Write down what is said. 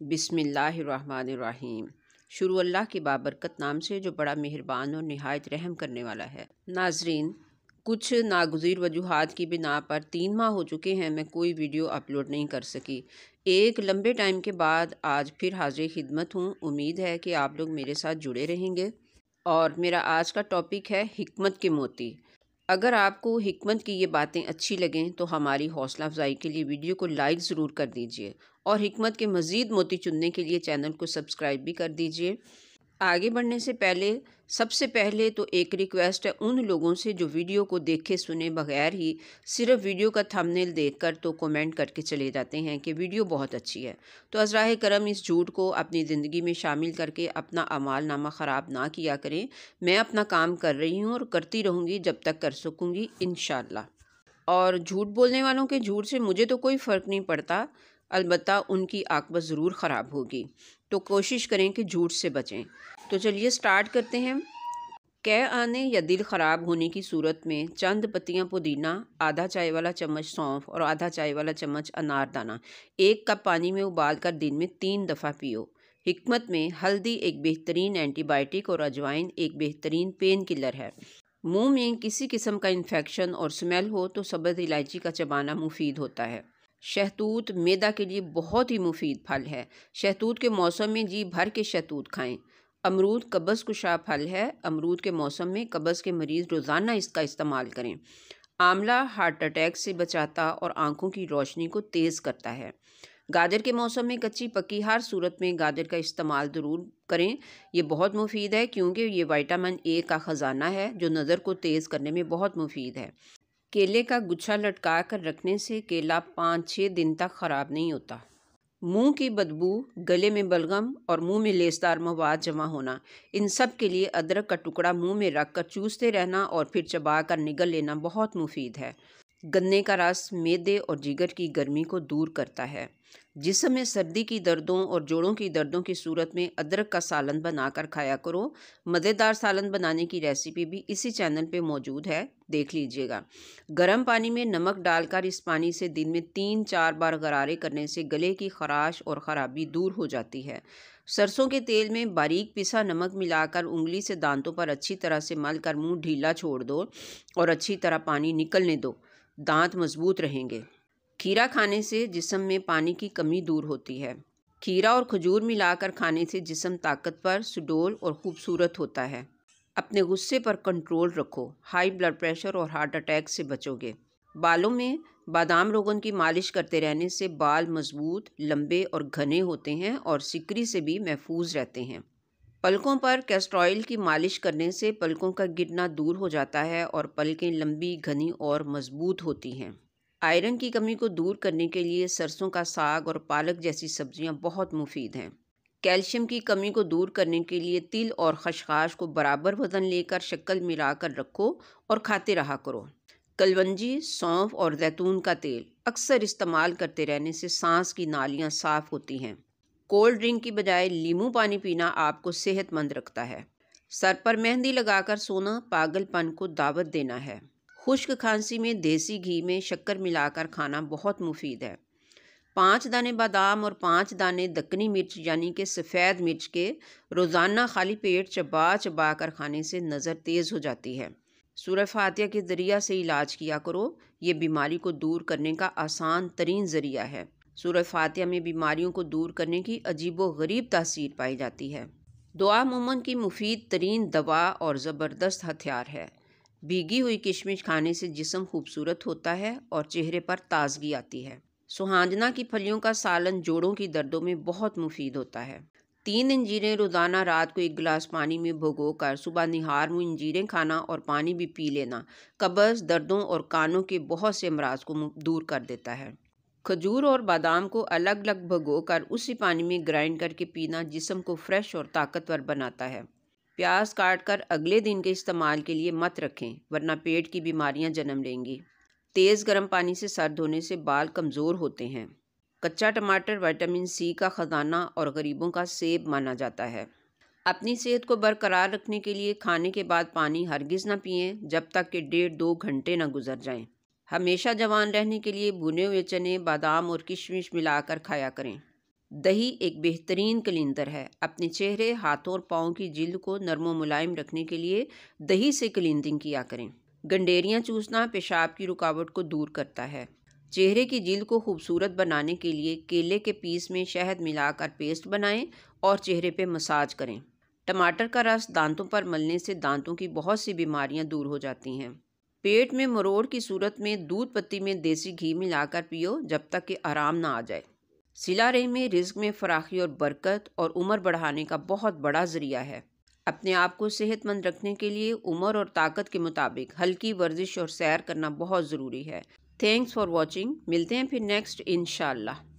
बिस्मिल्लाहिर्रहमानिर्रहीम। शुरू अल्लाह के बाबरकत नाम से जो बड़ा मेहरबान और निहायत रहम करने वाला है। नाजरीन, कुछ नागुज़ीर वजूहात की बिना पर 3 माह हो चुके हैं मैं कोई वीडियो अपलोड नहीं कर सकी। एक लंबे टाइम के बाद आज फिर हाज़िर खिदमत हूँ। उम्मीद है कि आप लोग मेरे साथ जुड़े रहेंगे। और मेरा आज का टॉपिक है हिकमत के मोती। अगर आपको हिकमत की ये बातें अच्छी लगें तो हमारी हौसला अफजाई के लिए वीडियो को लाइक ज़रूर कर दीजिए और हिकमत के मज़ीद मोती चुनने के लिए चैनल को सब्सक्राइब भी कर दीजिए। आगे बढ़ने से पहले सबसे पहले तो एक रिक्वेस्ट है उन लोगों से जो वीडियो को देखे सुने बगैर ही सिर्फ वीडियो का थंबनेल देखकर तो कमेंट करके चले जाते हैं कि वीडियो बहुत अच्छी है। तो अज़राए करम इस झूठ को अपनी ज़िंदगी में शामिल करके अपना अमाल नामा ख़राब ना किया करें। मैं अपना काम कर रही हूँ और करती रहूँगी जब तक कर सकूँगी इंशाअल्लाह। और झूठ बोलने वालों के झूठ से मुझे तो कोई फ़र्क नहीं पड़ता, अलबत्ता उनकी आक़िबत ज़रूर ख़राब होगी। तो कोशिश करें कि झूठ से बचें। तो चलिए स्टार्ट करते हैं। कै आने या दिल ख़राब होने की सूरत में चंद पत्तियां पुदीना, आधा चाय वाला चम्मच सौंफ और आधा चाय वाला चम्मच अनारदाना 1 कप पानी में उबाल कर दिन में 3 दफ़ा पियो। हिकमत में हल्दी एक बेहतरीन एंटीबायोटिक और अजवाइन एक बेहतरीन पेन किलर है। मुंह में किसी किस्म का इन्फेक्शन और स्मेल हो तो सब्ज़ इलायची का चबाना मुफीद होता है। शहतूत मैदा के लिए बहुत ही मुफीद फल है। शहतूत के मौसम में जी भर के शहतूत खाएं। अमरूद कब्ज़ कुशा फल है। अमरूद के मौसम में कब्ज़ के मरीज़ रोज़ाना इसका इस्तेमाल करें। आंवला हार्ट अटैक से बचाता और आँखों की रोशनी को तेज़ करता है। गाजर के मौसम में कच्ची पकी हर सूरत में गाजर का इस्तेमाल ज़रूर करें। ये बहुत मुफीद है क्योंकि ये विटामिन ए का ख़जाना है जो नज़र को तेज़ करने में बहुत मुफीद है। केले का गुच्छा लटका कर रखने से केला 5-6 दिन तक ख़राब नहीं होता। मुंह की बदबू, गले में बलगम और मुंह में लेसदार मवाद जमा होना, इन सब के लिए अदरक का टुकड़ा मुंह में रख कर चूसते रहना और फिर चबा कर निगल लेना बहुत मुफीद है। गन्ने का रस मैदे और जिगर की गर्मी को दूर करता है। जिस्म में सर्दी की दर्दों और जोड़ों की दर्दों की सूरत में अदरक का सालन बनाकर खाया करो। मज़ेदार सालन बनाने की रेसिपी भी इसी चैनल पे मौजूद है, देख लीजिएगा। गर्म पानी में नमक डालकर इस पानी से दिन में 3-4 बार गरारे करने से गले की खराश और ख़राबी दूर हो जाती है। सरसों के तेल में बारीक पिसा नमक मिलाकर उंगली से दांतों पर अच्छी तरह से मल कर मुँह ढीला छोड़ दो और अच्छी तरह पानी निकलने दो। दांत मजबूत रहेंगे। खीरा खाने से जिस्म में पानी की कमी दूर होती है। खीरा और खजूर मिलाकर खाने से जिस्म ताकतवर, सुडौल और खूबसूरत होता है। अपने गुस्से पर कंट्रोल रखो, हाई ब्लड प्रेशर और हार्ट अटैक से बचोगे। बालों में बादाम रोगन की मालिश करते रहने से बाल मजबूत, लंबे और घने होते हैं और सिकरी से भी महफूज रहते हैं। पलकों पर कैस्टर ऑयल की मालिश करने से पलकों का गिरना दूर हो जाता है और पलकें लंबी, घनी और मजबूत होती हैं। आयरन की कमी को दूर करने के लिए सरसों का साग और पालक जैसी सब्जियां बहुत मुफीद हैं। कैल्शियम की कमी को दूर करने के लिए तिल और खसखस को बराबर वज़न लेकर शक्कर मिलाकर रखो और खाते रहा करो। कलवंजी, सौंफ और जैतून का तेल अक्सर इस्तेमाल करते रहने से सांस की नालियाँ साफ़ होती हैं। कोल्ड ड्रिंक की बजाय नींबू पानी पीना आपको सेहतमंद रखता है। सर पर मेहंदी लगाकर सोना पागलपन को दावत देना है। खुश्क खांसी में देसी घी में शक्कर मिलाकर खाना बहुत मुफीद है। 5 दाने बादाम और 5 दाने दक्कनी मिर्च यानी कि सफ़ेद मिर्च के रोज़ाना खाली पेट चबा चबा कर खाने से नज़र तेज़ हो जाती है। सूरह फातिहा के ज़रिया से इलाज किया करो। ये बीमारी को दूर करने का आसान तरीन ज़रिया है। सूरह फातिहा में बीमारियों को दूर करने की अजीबो गरीब तासीर पाई जाती है। दुआ मोमन की मुफीद तरीन दवा और ज़बरदस्त हथियार है। भीगी हुई किशमिश खाने से जिस्म खूबसूरत होता है और चेहरे पर ताजगी आती है। सुहांजना की फलियों का सालन जोड़ों की दर्दों में बहुत मुफीद होता है। 3 अंजीरें रोज़ाना रात को 1 गिलास पानी में भिगोकर सुबह निहार मुँह अंजीरें खाना और पानी भी पी लेना कब्ज़, दर्दों और कानों के बहुत से अमराज को दूर कर देता है। खजूर और बादाम को अलग अलग भिगोकर उसी पानी में ग्राइंड करके पीना जिस्म को फ्रेश और ताकतवर बनाता है। प्याज काट कर अगले दिन के इस्तेमाल के लिए मत रखें वरना पेट की बीमारियां जन्म लेंगी। तेज़ गर्म पानी से सर धोने से बाल कमज़ोर होते हैं। कच्चा टमाटर विटामिन सी का ख़जाना और गरीबों का सेब माना जाता है। अपनी सेहत को बरकरार रखने के लिए खाने के बाद पानी हरगिज़ न पिएं जब तक कि 1.5-2 घंटे न गुजर जाएं। हमेशा जवान रहने के लिए भुने हुए चने, बादाम और किशमिश मिलाकर खाया करें। دہی ایک بہترین کلینزر ہے۔ اپنے چہرے، ہاتھوں اور پاؤں کی جلد کو نرم و ملائم رکھنے کے لیے دہی سے کلینزنگ کیا کریں۔ گنڈیریاں چوسنا پیشاب کی رکاوٹ کو دور کرتا ہے۔ چہرے کی جلد کو خوبصورت بنانے کے لیے کیلے کے پیس میں شہد ملا کر پیسٹ بنائیں اور چہرے پہ مساج کریں۔ ٹماٹر کا رس دانتوں پر ملنے سے دانتوں کی بہت سی بیماریاں دور ہو جاتی ہیں۔ پیٹ میں مروڑ کی صورت میں دودھ پتی میں دیسی گھی ملا کر پیو جب تک کہ آرام نہ آ جائے۔ صلہ رحمی رزق میں فراخی اور برکت اور عمر بڑھانے کا بہت بڑا ذریعہ ہے۔ اپنے آپ کو صحت مند رکھنے کے لیے عمر اور طاقت کے مطابق ہلکی ورزش اور سیر کرنا بہت ضروری ہے۔ Thanks for watching. ملتے ہیں پھر نیکسٹ انشاءاللہ۔